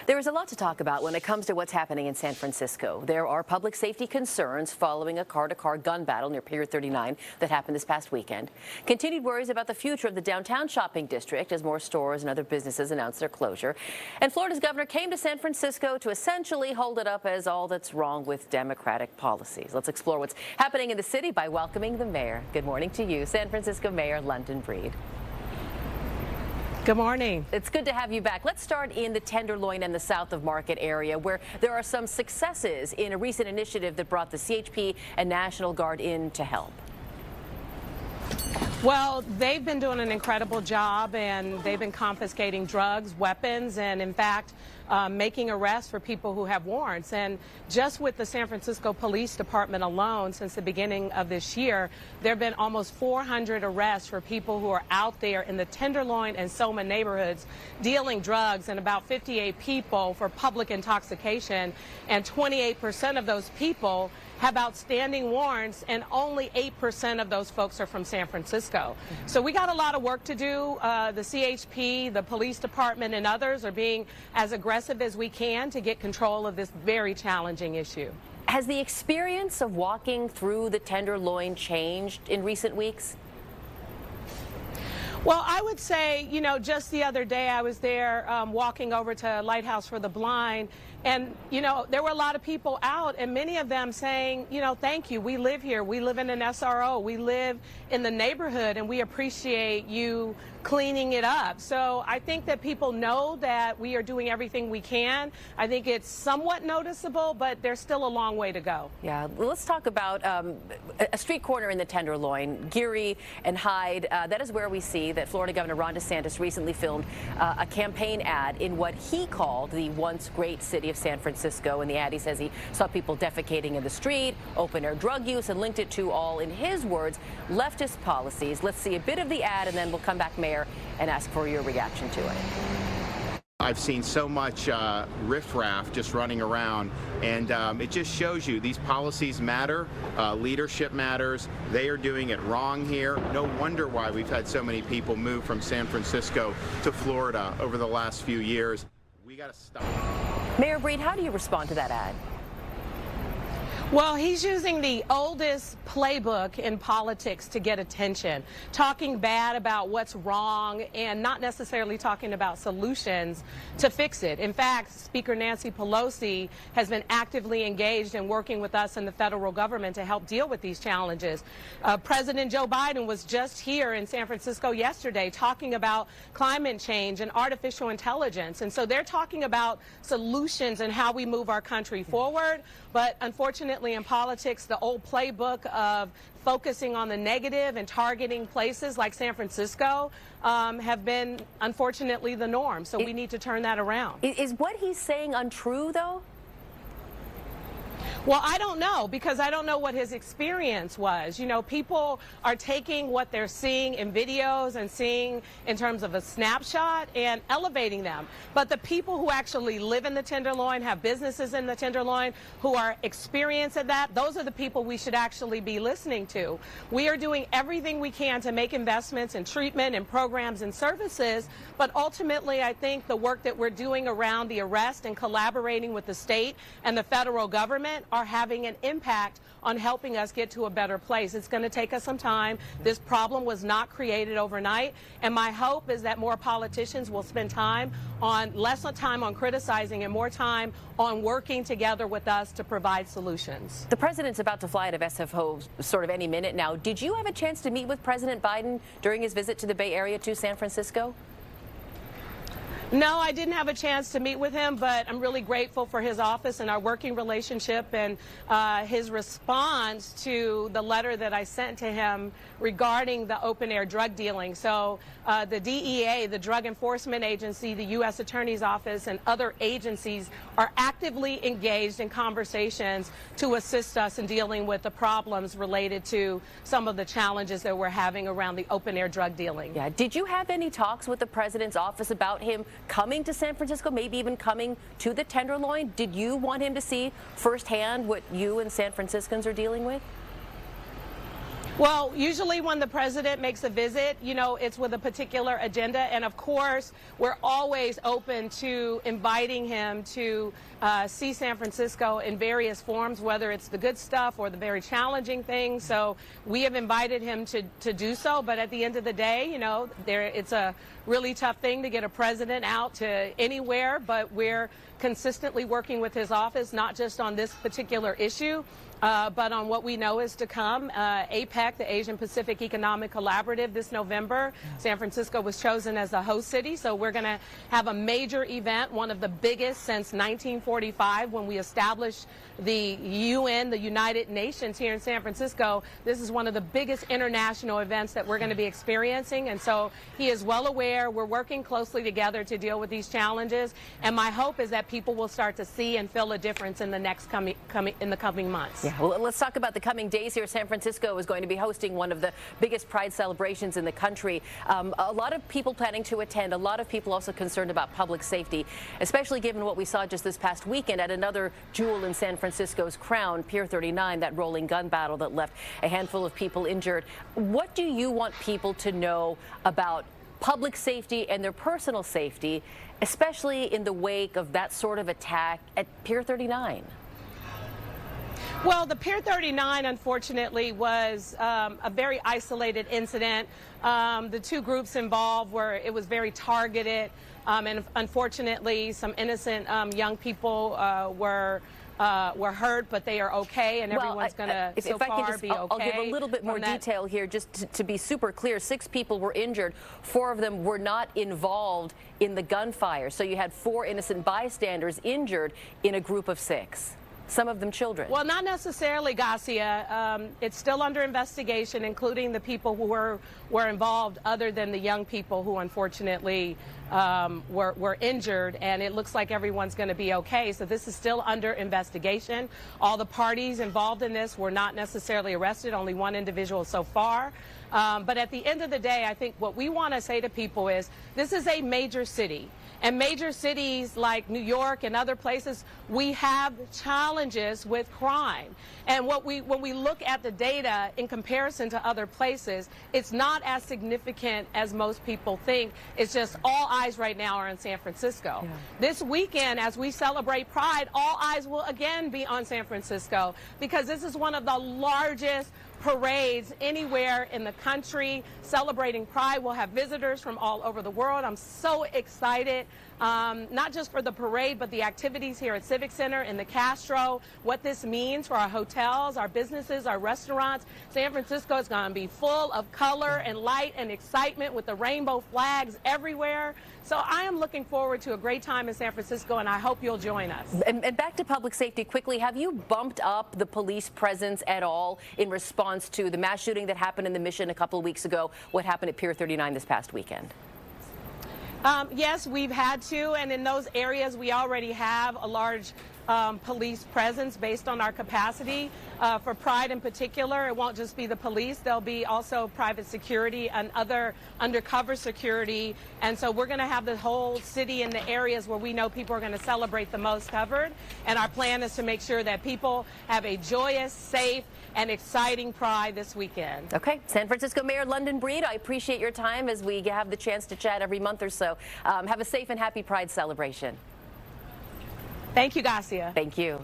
There is a lot to talk about when it comes to what's happening in San Francisco. There are public safety concerns following a car-to-car gun battle near Pier 39 that happened this past weekend. Continued worries about the future of the downtown shopping district as more stores and other businesses announce their closure. And Florida's governor came to San Francisco to essentially hold it up as all that's wrong with Democratic policies. Let's explore what's happening in the city by welcoming the mayor. Good morning to you, San Francisco Mayor London Breed. Good morning. It's good to have you back. Let's start in the Tenderloin and the south of Market area, where there are some successes in a recent initiative that brought the CHP and National Guard in to help. Well, they've been doing an incredible job, and they've been confiscating drugs, weapons, and in fact, making arrests for people who have warrants. And just with the San Francisco Police Department alone, since the beginning of this year, there have been almost 400 arrests for people who are out there in the Tenderloin and Soma neighborhoods dealing drugs, and about 58 people for public intoxication. And 28% of those people have outstanding warrants, and only 8% of those folks are from San Francisco. So we got a lot of work to do. The CHP, the police department, and others are being as aggressive as we can to get control of this very challenging issue. Has the experience of walking through the Tenderloin changed in recent weeks? Well, I would say, you know, just the other day I was there walking over to Lighthouse for the Blind, and, you know, there were a lot of people out, and many of them saying, you know, thank you. We live here. We live in an SRO. We live in the neighborhood, and we appreciate you cleaning it up. So I think that people know that we are doing everything we can. I think it's somewhat noticeable, but there's still a long way to go. Yeah, let's talk about a street corner in the Tenderloin, Geary and Hyde. That is where we see that Florida Governor Ron DeSantis recently filmed a campaign ad in what he called the once great city of San Francisco. In the ad, he says he saw people defecating in the street, open-air drug use, and linked it to all, in his words, leftist policies. Let's see a bit of the ad, and then we'll come back, Mayor, and ask for your reaction to it. I've seen so much riffraff just running around, and it just shows you these policies matter, leadership matters. They are doing it wrong here. No wonder why we've had so many people move from San Francisco to Florida over the last few years. We got to stop. Mayor Breed, how do you respond to that ad? Well, he's using the oldest playbook in politics to get attention, talking bad about what's wrong and not necessarily talking about solutions to fix it. In fact, Speaker Nancy Pelosi has been actively engaged in working with us in the federal government to help deal with these challenges. President Joe Biden was just here in San Francisco yesterday talking about climate change and artificial intelligence. And so they're talking about solutions and how we move our country forward. But unfortunately, in politics, the old playbook of focusing on the negative and targeting places like San Francisco have been, unfortunately, the norm. So we need to turn that around. Is what he's saying untrue, though? Well, I don't know, because I don't know what his experience was. You know, people are taking what they're seeing in videos and seeing in terms of a snapshot and elevating them. But the people who actually live in the Tenderloin, have businesses in the Tenderloin, who are experiencing that, those are the people we should actually be listening to. We are doing everything we can to make investments in treatment and programs and services, but ultimately I think the work that we're doing around the arrest and collaborating with the state and the federal government are having an impact on helping us get to a better place. It's going to take us some time. This problem was not created overnight, and my hope is that more politicians will spend less time on criticizing and more time on working together with us to provide solutions. The president's about to fly out of SFO sort of any minute now. Did you have a chance to meet with President Biden during his visit to the Bay Area to San Francisco? No, I didn't have a chance to meet with him, but I'm really grateful for his office and our working relationship and his response to the letter that I sent to him regarding the open-air drug dealing. So the DEA, the Drug Enforcement Agency, the U.S. Attorney's Office, and other agencies are actively engaged in conversations to assist us in dealing with the problems related to some of the challenges that we're having around the open-air drug dealing. Yeah. Did you have any talks with the president's office about him coming to San Francisco, maybe even coming to the Tenderloin? Did you want him to see firsthand what you and San Franciscans are dealing with? Well, usually when the president makes a visit, it's with a particular agenda. And of course, we're always open to inviting him to see San Francisco in various forms, whether it's the good stuff or the very challenging things. So we have invited him to do so. But at the end of the day, it's a really tough thing to get a president out to anywhere. But we're consistently working with his office, not just on this particular issue, but on what we know is to come. APEC, the Asian Pacific Economic Collaborative, this November. San Francisco was chosen as the host city, so we're going to have a major event, one of the biggest since 1945 when we established the UN, the United Nations here in San Francisco. This is one of the biggest international events that we're going to be experiencing, and so he is well aware. We're working closely together to deal with these challenges, and my hope is that people will start to see and feel a difference in the coming months. Yeah, well, let's talk about the coming days here. San Francisco is going to be hosting one of the biggest pride celebrations in the country. A lot of people planning to attend, a lot of people also concerned about public safety, especially given what we saw just this past weekend at another jewel in San Francisco's crown, Pier 39, that rolling gun battle that left a handful of people injured. What do you want people to know about public safety and their personal safety, especially in the wake of that sort of attack at Pier 39? Well, the Pier 39, unfortunately, was a very isolated incident. The two groups involved it was very targeted, and unfortunately, some innocent young people were hurt, but they are okay, and everyone's going to be okay. I'll give a little bit more detail here, just to be super clear. 6 people were injured. 4 of them were not involved in the gunfire. So you had 4 innocent bystanders injured in a group of 6. Some of them children. Well, not necessarily, Garcia. It's still under investigation, including the people who were involved, other than the young people who unfortunately were injured. And it looks like everyone's going to be okay. So this is still under investigation. All the parties involved in this were not necessarily arrested. Only 1 individual so far. But at the end of the day, I think what we want to say to people is this is a major city. And major cities like New York and other places, we have challenges with crime. And when we look at the data in comparison to other places, it's not as significant as most people think. It's just all eyes right now are in San Francisco. Yeah. This weekend, as we celebrate Pride, all eyes will again be on San Francisco, because this is one of the largest parades anywhere in the country celebrating Pride. We'll have visitors from all over the world. I'm so excited, not just for the parade, but the activities here at Civic Center in the Castro, what this means for our hotels, our businesses, our restaurants. San Francisco is going to be full of color and light and excitement with the rainbow flags everywhere. So I am looking forward to a great time in San Francisco, and I hope you'll join us. And back to public safety quickly, have you bumped up the police presence at all in response to the mass shooting that happened in the Mission a couple of weeks ago, what happened at Pier 39 this past weekend? Yes, we've had to, and in those areas we already have a large police presence based on our capacity. For Pride in particular, it won't just be the police. There'll be also private security and other undercover security. And so we're going to have the whole city in the areas where we know people are going to celebrate the most covered. And our plan is to make sure that people have a joyous, safe, and exciting Pride this weekend. Okay. San Francisco Mayor London Breed, I appreciate your time as we have the chance to chat every month or so. Have a safe and happy Pride celebration. Thank you, Garcia. Thank you.